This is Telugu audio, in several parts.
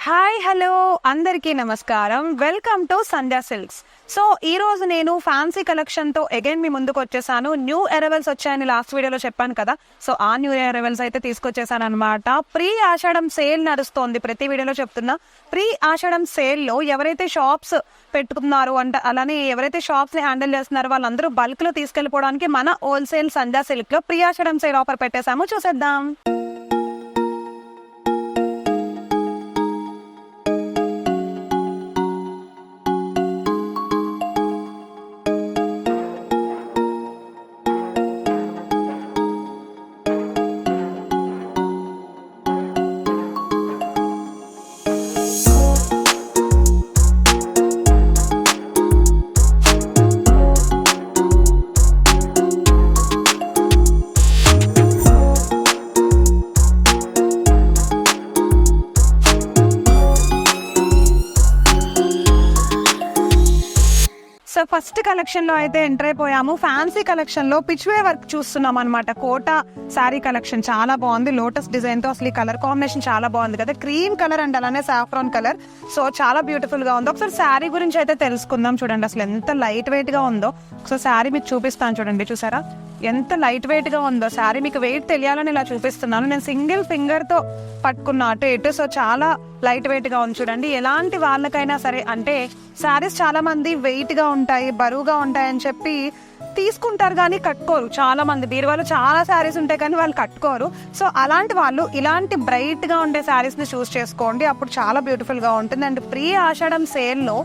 హాయ్ హలో అందరికీ నమస్కారం. Welcome to Sandhya silks. So ఈ రోజు నేను ఫ్యాన్సీ కలెక్షన్తో అగైన్ మీ ముందుకు వచ్చేసాను. న్యూ అరైవల్స్ వచ్చాయని లాస్ట్ వీడియోలో చెప్పాను కదా. సో ఆ న్యూ అరైవల్స్ అయితే తీసుకొచ్చేసాను అనమాట. ప్రీ ఆషాఢం సేల్ నడుస్తోంది, ప్రతి వీడియోలో చెప్తున్నా. ప్రీ ఆషాఢం సేల్లో ఎవరైతే షాప్స్ పెట్టుకున్నారో అలానే ఎవరైతే షాప్స్ ని హ్యాండిల్ చేస్తున్నారో వాళ్ళందరూ బల్క్ లో తీసుకెళ్లిపోవడానికి మన హోల్సేల్ సంధ్యా సిల్క్ లో ప్రీ ఆషాఢం సేల్ ఆఫర్ పెట్టేసాము. చూసేద్దాం. సో ఫస్ట్ కలెక్షన్ లో అయితే ఎంటర్ అయిపోయాము. ఫ్యాన్సీ కలెక్షన్ లో పిచ్వే వర్క్ చూస్తున్నాం అనమాట. కోటా శారీ కలెక్షన్ చాలా బాగుంది. లోటస్ డిజైన్ తో అసలు ఈ కలర్ కాంబినేషన్ చాలా బాగుంది కదా. క్రీమ్ కలర్ అండ్ అలానే సాఫ్రాన్ కలర్. సో చాలా బ్యూటిఫుల్ గా ఉంది. ఒకసారి శారీ గురించి అయితే తెలుసుకుందాం. చూడండి అసలు ఎంత లైట్ వెయిట్ గా ఉందో. ఒకసారి శారీ మీకు చూపిస్తాను చూడండి. చూసారా ఎంత లైట్ వెయిట్ గా ఉందో శారీ. మీకు వెయిట్ తెలియాలని ఇలా చూపిస్తున్నాను. నేను సింగిల్ ఫింగర్ తో పట్టుకున్నా అటు ఇటు. సో చాలా లైట్ వెయిట్ గా ఉంది చూడండి. ఎలాంటి వాళ్ళకైనా సరే, అంటే శారీస్ చాలా మంది వెయిట్ గా ఉంటాయి, బరువుగా ఉంటాయి అని చెప్పి తీసుకుంటారు కానీ కట్టుకోరు. చాలా మంది బీరువాలో చాలా శారీస్ ఉంటాయి కానీ వాళ్ళు కట్టుకోరు. సో అలాంటి వాళ్ళు ఇలాంటి బ్రైట్ గా ఉండే శారీస్ ని చూస్ చేసుకోండి, అప్పుడు చాలా బ్యూటిఫుల్ గా ఉంటుంది. అండ్ ప్రీ ఆషాఢం సేల్ లో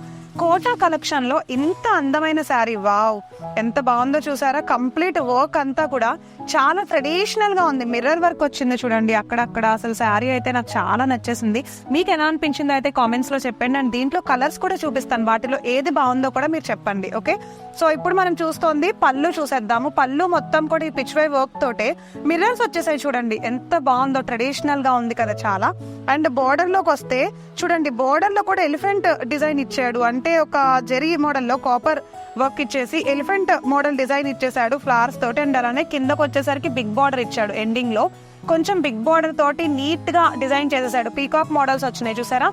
కోటా కలెక్షన్ లో ఇంత అందమైన శారీ, వావ్ ఎంత బాగుందో చూసారా. కంప్లీట్ వర్క్ అంతా కూడా చాలా ట్రెడిషనల్ గా ఉంది. మిర్రర్ వర్క్ వచ్చింది చూడండి అక్కడక్కడ. అసలు శారీ అయితే నాకు చాలా నచ్చేసింది. మీకు ఎలా అనిపించిందో అయితే కామెంట్స్ లో చెప్పండి. అండ్ దీంట్లో కలర్స్ కూడా చూపిస్తాను, వాటిలో ఏది బాగుందో కూడా మీరు చెప్పండి. ఓకే, సో ఇప్పుడు మనం చూస్తోంది పళ్ళు చూసేద్దాము. పళ్ళు మొత్తం కూడా ఈ పిచ్ వై వర్క్ తోటే మిర్రర్స్ వచ్చేసాయి చూడండి. ఎంత బాగుందో, ట్రెడిషనల్ గా ఉంది కదా చాలా. అండ్ బోర్డర్ లోకి వస్తే చూడండి, బోర్డర్ లో కూడా ఎలిఫెంట్ డిజైన్ ఇచ్చాడు. అంటే ఒక జెరీ మోడల్ లో కాపర్ వర్క్ ఇచ్చేసి ఎలిఫెంట్ మోడల్ డిజైన్ ఇచ్చేసాడు ఫ్లవర్స్ తోటి. అండ్ అలానే కిందకు వచ్చేసరికి బిగ్ బార్డర్ ఇచ్చాడు. ఎండింగ్ లో కొంచెం బిగ్ బార్డర్ తోటి నీట్ గా డిజైన్ చేసేసాడు. పీకాక్ మోడల్స్ వచ్చినాయి చూసారా,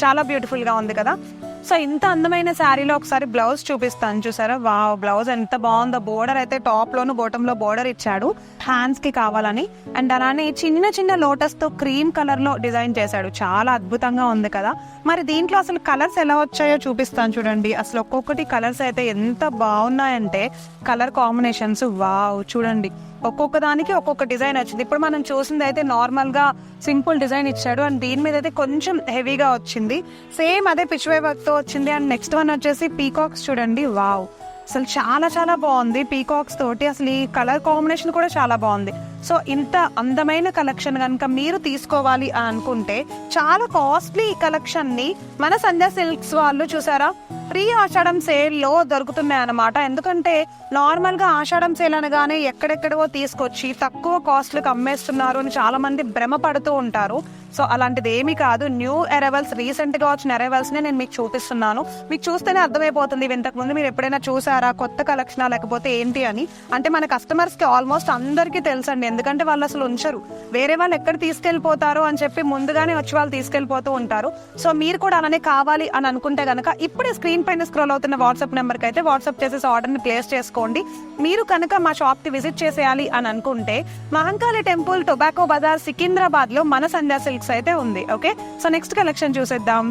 చాలా బ్యూటిఫుల్ గా ఉంది కదా. సో ఇంత అందమైన శారీలో ఒకసారి బ్లౌజ్ చూపిస్తాను చూసారా. వావ్, బ్లౌజ్ ఎంత బాగుందో. బోర్డర్ అయితే టాప్ లోను బాటమ్ లో బోర్డర్ ఇచ్చాడు హ్యాండ్స్ కి కావాలని. అండ్ అలానే చిన్న చిన్న లోటస్ తో క్రీమ్ కలర్ లో డిజైన్ చేశాడు. చాలా అద్భుతంగా ఉంది కదా. మరి దీంట్లో అసలు కలర్స్ ఎలా వచ్చాయో చూపిస్తాను చూడండి. అసలు ఒక్కొక్కటి కలర్స్ అయితే ఎంత బాగున్నాయంటే కలర్ కాంబినేషన్స్, వావ్ చూడండి. ఒక్కొక్క దానికి ఒక్కొక్క డిజైన్ వచ్చింది. ఇప్పుడు మనం చూసింది అయితే నార్మల్ గా సింపుల్ డిజైన్ ఇచ్చాడు. అండ్ దీని మీద అయితే కొంచెం హెవీగా వచ్చింది. సేమ్ అదే పిచ్ వై వర్క్ తో వచ్చింది. అండ్ నెక్స్ట్ వన్ వచ్చేసి పీకాక్స్ చూడండి. వావ్, అసలు చాలా చాలా బాగుంది పీకాక్స్ తోటి. అసలు ఈ కలర్ కాంబినేషన్ కూడా చాలా బాగుంది. సో ఇంత అందమైన కలెక్షన్ కనుక మీరు తీసుకోవాలి అని అనుకుంటే చాలా కాస్ట్లీ కలెక్షన్ ని మన సంధ్యా సిల్క్స్ వాళ్ళు చూసారా ప్రీ ఆషాఢం సేల్ లో దొరుకుతున్నాయి అన్నమాట. ఎందుకంటే నార్మల్ గా ఆషాఢం సేల్ అనగానే ఎక్కడెక్కడో తీసుకొచ్చి తక్కువ కాస్ట్లకు అమ్మేస్తున్నారు అని చాలా మంది భ్రమ పడుతూ ఉంటారు. సో అలాంటిది ఏమీ కాదు. న్యూ అరైవల్స్, రీసెంట్ గా వచ్చిన అరైవల్స్ నే నేను మీకు చూపిస్తున్నాను. మీకు చూస్తేనే అర్థమైపోతుంది ఇంతకు ముందు మీరు ఎప్పుడైనా చూసారా, కొత్త కలెక్షన్ లేకపోతే ఏంటి అని. అంటే మన కస్టమర్స్ కి ఆల్మోస్ట్ అందరికీ తెలుసండి. ఎందుకంటే వాళ్ళు అసలు ఉంచరు, వేరే వాళ్ళు ఎక్కడ తీసుకెళ్లిపోతారు అని చెప్పి ముందుగానే వచ్చి వాళ్ళు తీసుకెళ్లిపోతూ ఉంటారు. సో మీరు కూడా అలానే కావాలి అని అనుకుంటే గనక ఇప్పుడే స్క్రీన్ పైన స్క్రోల్ అవుతున్న వాట్సాప్ నెంబర్ కి అయితే వాట్సాప్ చేసేసి ఆర్డర్ ని ప్లేస్ చేసుకోండి. మీరు కనుక మా షాప్ కి విజిట్ చేసేయాలి అని అనుకుంటే మహంకాళి టెంపుల్, టొబాకో బజార్, సికింద్రాబాద్ లో మన సంధ్యా సిల్క్స్ అయితే ఉంది. ఓకే, సో నెక్స్ట్ కలెక్షన్ చూసేద్దాం.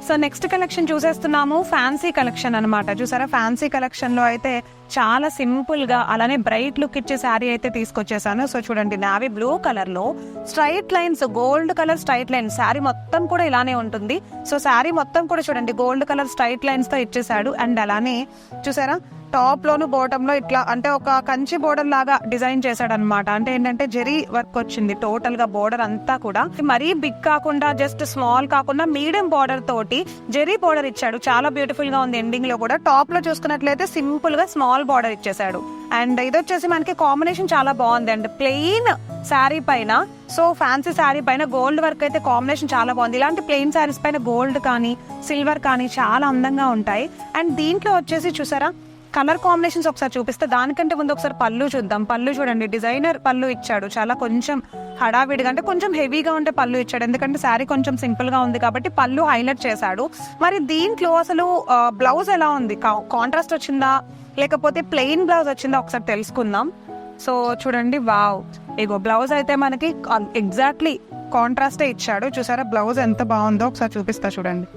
సో నెక్స్ట్ కలెక్షన్ చూసేస్తున్నాము. ఫ్యాన్సీ కలెక్షన్ అనమాట. చూసారా, ఫ్యాన్సీ కలెక్షన్ లో అయితే చాలా సింపుల్ గా అలానే బ్రైట్ లుక్ ఇచ్చే శారీ అయితే తీసుకొచ్చేసాను. సో చూడండి, నావీ బ్లూ కలర్ లో straight lines, gold colour straight lines. Sari మొత్తం కూడా ఇలానే ఉంటుంది. సో శారీ మొత్తం కూడా చూడండి గోల్డ్ కలర్ స్ట్రైట్ లైన్స్ తో ఇచ్చేసాడు. అండ్ అలానే చూసారా టాప్ లోను బాటమ్ లో ఇట్లా అంటే ఒక కంచి బోర్డర్ లాగా డిజైన్ చేశాడు అనమాట. అంటే ఏంటంటే జెరీ వర్క్ వచ్చింది టోటల్ గా బోర్డర్ అంతా కూడా. మరీ బిగ్ కాకుండా జస్ట్ స్మాల్ కాకుండా మీడియం బోర్డర్ తోటి జెరీ బోర్డర్ ఇచ్చాడు. చాలా బ్యూటిఫుల్ గా ఉంది. ఎండింగ్ లో కూడా టాప్ లో చూసుకున్నట్లయితే సింపుల్ గా స్మాల్ బోర్డర్ ఇచ్చేసాడు. అండ్ ఇది వచ్చేసి మనకి కాంబినేషన్ చాలా బాగుంది. అండ్ ప్లెయిన్ శారీ పైన, సో ఫ్యాన్సీ శారీ పైన గోల్డ్ వర్క్ అయితే కాంబినేషన్ చాలా బాగుంది. ఇలాంటి ప్లెయిన్ శారీస్ పైన గోల్డ్ కానీ సిల్వర్ కానీ చాలా అందంగా ఉంటాయి. అండ్ దీంట్లో వచ్చేసి చూసారా కలర్ కాంబినేషన్స్ ఒకసారి చూపిస్తే, దానికంటే ముందు ఒకసారి పళ్ళు చూద్దాం. పళ్ళు చూడండి, డిజైనర్ పళ్ళు ఇచ్చాడు. చాలా కొంచెం హడావిడిగా అంటే కొంచెం హెవీగా ఉంటే పళ్ళు ఇచ్చాడు, ఎందుకంటే శారీ కొంచెం సింపుల్ గా ఉంది కాబట్టి పళ్ళు హైలైట్ చేశాడు. మరి దీంట్లో అసలు బ్లౌజ్ ఎలా ఉంది, కాంట్రాస్ట్ వచ్చిందా లేకపోతే ప్లెయిన్ బ్లౌజ్ వచ్చిందా ఒకసారి తెలుసుకుందాం. సో చూడండి, వావ్, ఇగో బ్లౌజ్ అయితే మనకి ఎగ్జాక్ట్లీ కాంట్రాస్టే ఇచ్చాడు. చూసారా బ్లౌజ్ ఎంత బాగుందో, ఒకసారి చూపిస్తా చూడండి.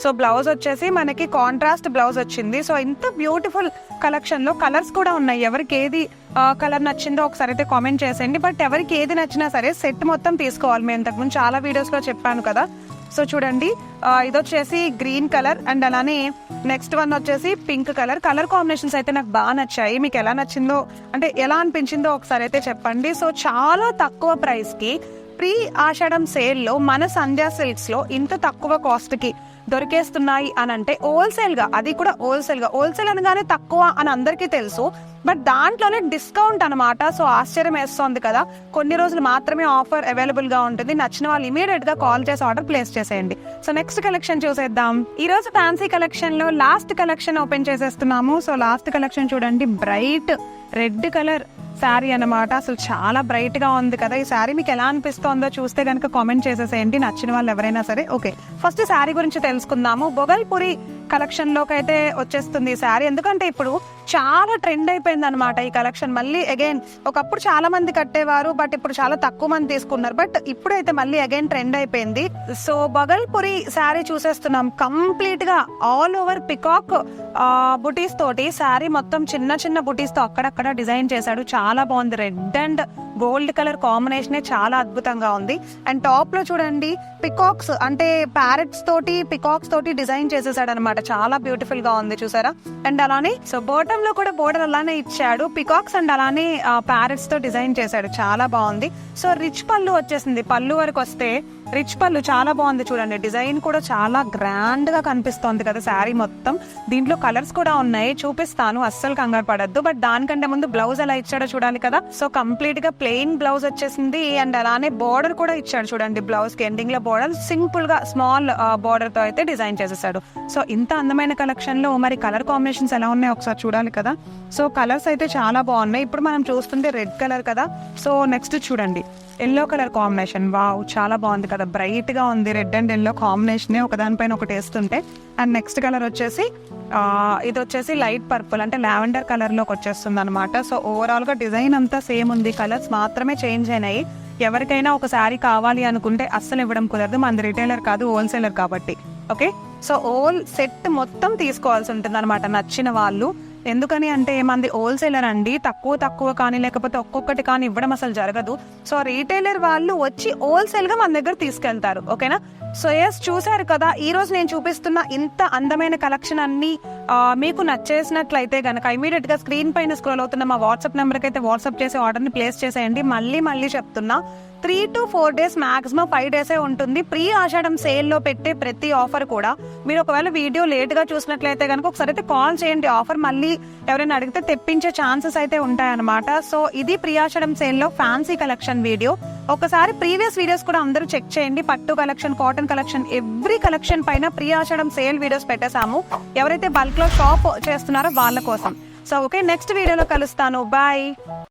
సో బ్లౌజ్ వచ్చేసి మనకి కాంట్రాస్ట్ బ్లౌజ్ వచ్చింది. సో ఇంత బ్యూటిఫుల్ కలెక్షన్ లో కలర్స్ కూడా ఉన్నాయి. ఎవరికి ఏది కలర్ నచ్చిందో ఒకసారి అయితే కామెంట్ చేసేయండి. బట్ ఎవరికి ఏది నచ్చినా సరే సెట్ మొత్తం తీసుకోవాలి. మేము ఇంతకుముందు చాలా వీడియోస్ లో చెప్పాను కదా. సో చూడండి, ఇది వచ్చేసి గ్రీన్ కలర్ అండ్ అలానే నెక్స్ట్ వన్ వచ్చేసి పింక్ కలర్. కలర్ కాంబినేషన్స్ అయితే నాకు బాగా నచ్చాయి. మీకు ఎలా నచ్చిందో అంటే ఎలా అనిపించిందో ఒకసారి అయితే చెప్పండి. సో చాలా తక్కువ ప్రైస్ కి ప్రీ ఆషాఢం సేల్ లో మన సంధ్యా సిల్క్స్ లో ఇంత తక్కువ కాస్ట్ కి దొరికేస్తున్నాయి అని అంటే హోల్సేల్ గా, అది కూడా హోల్సేల్ అనగానే తక్కువ అని అందరికీ తెలుసు, బట్ దాంట్లోనే డిస్కౌంట్ అనమాట. సో ఆశ్చర్యం వేస్తోంది కదా. కొన్ని రోజులు మాత్రమే ఆఫర్ అవైలబుల్ గా ఉంటుంది. నచ్చిన వాళ్ళు ఇమీడియట్ గా కాల్ చేసి ఆర్డర్ ప్లేస్ చేసేయండి. సో నెక్స్ట్ కలెక్షన్ చూసేద్దాం. ఈ రోజు ఫ్యాన్సీ కలెక్షన్ లో లాస్ట్ కలెక్షన్ ఓపెన్ చేసేస్తున్నాము. సో లాస్ట్ కలెక్షన్ చూడండి, బ్రైట్ రెడ్ కలర్ శారీ అన్నమాట. అసలు చాలా బ్రైట్ గా ఉంది కదా. ఈ శారీ మీకు ఎలా అనిపిస్తోందో చూస్తే కనుక కామెంట్ చేసేసేయండి, నచ్చిన వాళ్ళు ఎవరైనా సరే. ఓకే, ఫస్ట్ శారీ గురించి తెలుసుకుందాము. బొగల్పురి కలెక్షన్ లోకి అయితే వచ్చేస్తుంది ఈ శారీ, ఎందుకంటే ఇప్పుడు చాలా ట్రెండ్ అయిపోయింది అనమాట ఈ కలెక్షన్. మళ్ళీ అగైన్, ఒకప్పుడు చాలా మంది కట్టేవారు, బట్ ఇప్పుడు చాలా తక్కువ మంది తీసుకున్నారు, బట్ ఇప్పుడైతే మళ్ళీ అగైన్ ట్రెండ్ అయిపోయింది. సో బగల్పురి శారీ చూసేస్తున్నాం. కంప్లీట్ గా ఆల్ ఓవర్ పికాక్ బుటీస్ తోటి శారీ మొత్తం చిన్న చిన్న బుటీస్ తో అక్కడక్కడ డిజైన్ చేశాడు. చాలా బాగుంది. Red and gold colour combination చాలా అద్భుతంగా ఉంది. అండ్ టాప్ లో చూడండి పికాక్స్ అంటే ప్యారెట్స్ తోటి పికాక్స్ తోటి డిజైన్ చేసేసాడు అనమాట. చాలా బ్యూటిఫుల్ గా ఉంది చూసారా. అండ్ అలానే సో బాటమ్ లో కూడా బోర్డర్ అలానే ఇచ్చాడు, పికాక్స్ అండ్ అలానే ప్యారెట్స్ తో డిజైన్ చేశాడు. చాలా బాగుంది. సో రిచ్ పళ్ళు వచ్చేసింది. పళ్ళు వరకు వస్తే రిచ్ పళ్ళు చాలా బాగుంది చూడండి. డిజైన్ కూడా చాలా గ్రాండ్ గా కనిపిస్తోంది కదా శారీ మొత్తం. దీంట్లో కలర్స్ కూడా ఉన్నాయి, చూపిస్తాను, అస్సలు కంగారు పడద్దు. బట్ దానికంటే ముందు బ్లౌజ్ ఎలా ఇచ్చాడో చూడాలి కదా. సో కంప్లీట్ గా ప్లెయిన్ బ్లౌజ్ వచ్చేసింది. అండ్ అలానే బోర్డర్ కూడా ఇచ్చాడు చూడండి. బ్లౌజ్ కి ఎండింగ్ లో బోర్డర్ సింపుల్ గా స్మాల్ బోర్డర్ తో అయితే డిజైన్ చేసేసాడు. సో ఇంత అందమైన కలెక్షన్ లో మరి కలర్ కాంబినేషన్స్ ఎలా ఉన్నాయో ఒకసారి చూడాలి కదా. సో కలర్స్ అయితే చాలా బాగున్నాయి. ఇప్పుడు మనం చూస్తుంది రెడ్ కలర్ కదా. సో నెక్స్ట్ చూడండి ఎల్లో కలర్ కాంబినేషన్. వావ్, చాలా బాగుంది కదా, బ్రైట్ గా ఉంది. రెడ్ అండ్ ఎల్లో కాంబినేషన్ ఒకదానిపైన ఒకటి వేస్తుంటే. అండ్ నెక్స్ట్ కలర్ వచ్చేసి ఇది వచ్చేసి లైట్ పర్పుల్ అంటే లావెండర్ కలర్ లోకి వచ్చేస్తుంది అనమాట. సో ఓవరాల్ గా డిజైన్ అంతా సేమ్ ఉంది, కలర్స్ మాత్రమే చేంజ్ అయినాయి. ఎవరికైనా ఒక శారీ కావాలి అనుకుంటే అస్సలు ఇవ్వడం కుదరదు, మనది రిటైలర్ కాదు హోల్సేలర్ కాబట్టి. ఓకే, సో హోల్ సెట్ మొత్తం తీసుకోవాల్సి ఉంటుంది అనమాట నచ్చిన వాళ్ళు. ఎందుకని అంటే మంది హోల్సేలర్ అండి, తక్కువ కానీ లేకపోతే ఒక్కొక్కటి కానీ ఇవ్వడం అసలు జరగదు. సో రీటైలర్ వాళ్ళు వచ్చి హోల్సేల్ గా మన దగ్గర తీసుకెళ్తారు. ఓకేనా. సో ఎస్, చూసారు కదా ఈ రోజు నేను చూపిస్తున్న ఇంత అందమైన కలెక్షన్ అన్ని మీకు నచ్చేసినట్లయితే గనక ఇమీడియట్ గా స్క్రీన్ పైన స్క్రోల్ అవుతున్న మా వాట్సాప్ నెంబర్ కి అయితే వాట్సాప్ చేసి ఆర్డర్ ని ప్లేస్ చేసేయండి. మళ్ళీ చెప్తున్నా, 3 to 4 days, మాక్సిమం 5 days ఉంటుంది. ప్రీ ఆషాఢం సేల్ లో పెట్టే ప్రతి ఆఫర్ కూడా మీరు ఒకవేళ వీడియో లేట్ గా చూసినట్లయితే కనుక ఒకసారి అయితే కాల్ చేయండి. ఆఫర్ మళ్ళీ ఎవరైనా అడిగితే తెప్పించే ఛాన్సెస్ అయితే ఉంటాయన్నమాట. సో ఇది ప్రీ ఆషాఢం సేల్ లో ఫ్యాన్సీ కలెక్షన్ వీడియో. ఒకసారి ప్రీవియస్ వీడియోస్ కూడా అందరూ చెక్ చేయండి. పట్టు collection, cotton collection, every collection పైన ప్రీ ఆషాఢం సేల్ వీడియోస్ పెట్టేశాము, ఎవరైతే బల్క్ లో షాప్ చేస్తున్నారో వాళ్ళ కోసం. సో ఓకే, నెక్స్ట్ వీడియోలో కలుస్తాను. బాయ్.